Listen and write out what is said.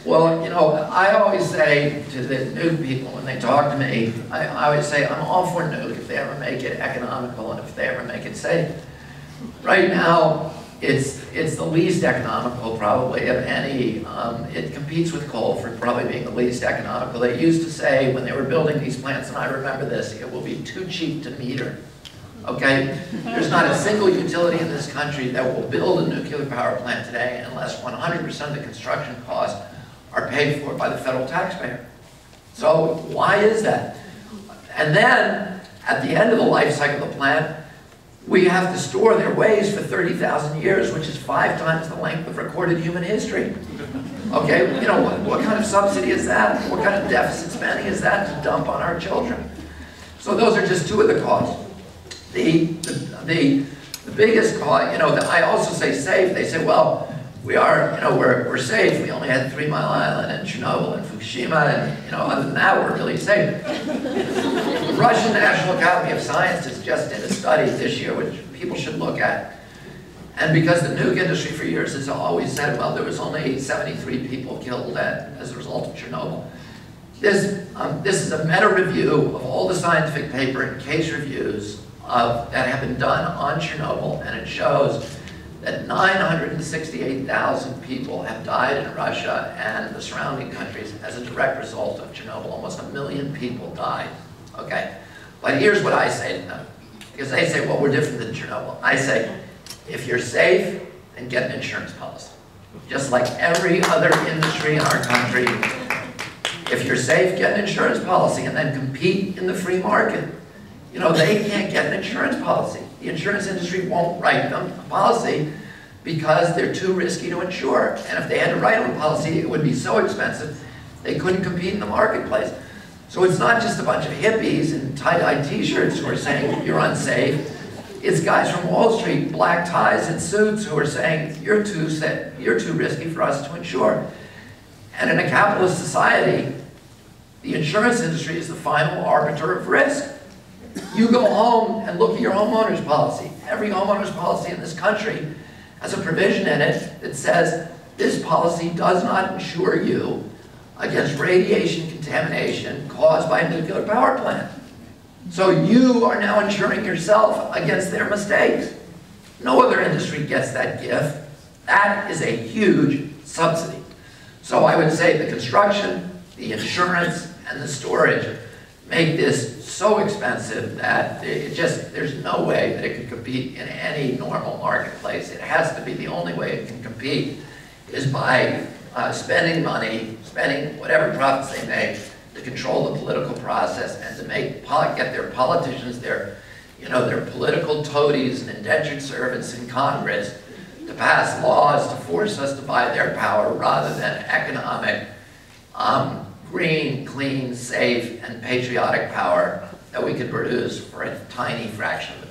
Well, you know, I always say to the nuke people when they talk to me, I always say I'm all for nuke if they ever make it economical and if they ever make it safe. Right now, it's the least economical probably of any. It competes with coal for probably being the least economical. They used to say when they were building these plants, and I remember this, it will be too cheap to meter. Okay? There's not a single utility in this country that will build a nuclear power plant today unless 100% of the construction costs are paid for by the federal taxpayer. So why is that? And then, at the end of the life cycle of the plant, we have to store their waste for 30,000 years, which is 5 times the length of recorded human history. Okay, you know, what kind of subsidy is that? What kind of deficit spending is that to dump on our children? So those are just two of the costs. The biggest cost, you know, I also say safe. They say, well, we are, you know, we're safe. We only had 3 Mile Island and Chernobyl and Fukushima, and, you know, other than that, we're really safe. The Russian National Academy of Sciences just did a study this year, which people should look at. And because the nuke industry for years has always said, well, there was only 73 people killed as a result of Chernobyl. This is a meta-review of all the scientific paper and case reviews that have been done on Chernobyl, and it shows that 968,000 people have died in Russia and the surrounding countries as a direct result of Chernobyl. Almost 1 million people died, okay? But here's what I say to them, because they say, well, we're different than Chernobyl. I say, if you're safe, then get an insurance policy. Just like every other industry in our country, if you're safe, get an insurance policy and then compete in the free market. You know, they can't get an insurance policy. The insurance industry won't write them a policy because they're too risky to insure. And if they had to write them a policy, it would be so expensive, they couldn't compete in the marketplace. So it's not just a bunch of hippies in tie-dye t-shirts who are saying you're unsafe. It's guys from Wall Street, black ties and suits, who are saying you're too risky for us to insure. And in a capitalist society, the insurance industry is the final arbiter of risk. You go home and look at your homeowner's policy. Every homeowner's policy in this country has a provision in it that says this policy does not insure you against radiation contamination caused by a nuclear power plant. So you are now insuring yourself against their mistakes. No other industry gets that gift. That is a huge subsidy. So I would say the construction, the insurance, and the storage make this so expensive that there's no way that it could compete in any normal marketplace. It has to be, the only way it can compete is by spending money, spending whatever profits they make to control the political process and to get their politicians, their political toadies and indentured servants in Congress to pass laws to force us to buy their power rather than economic, green, clean, safe, and patriotic power that we could produce for a tiny fraction of the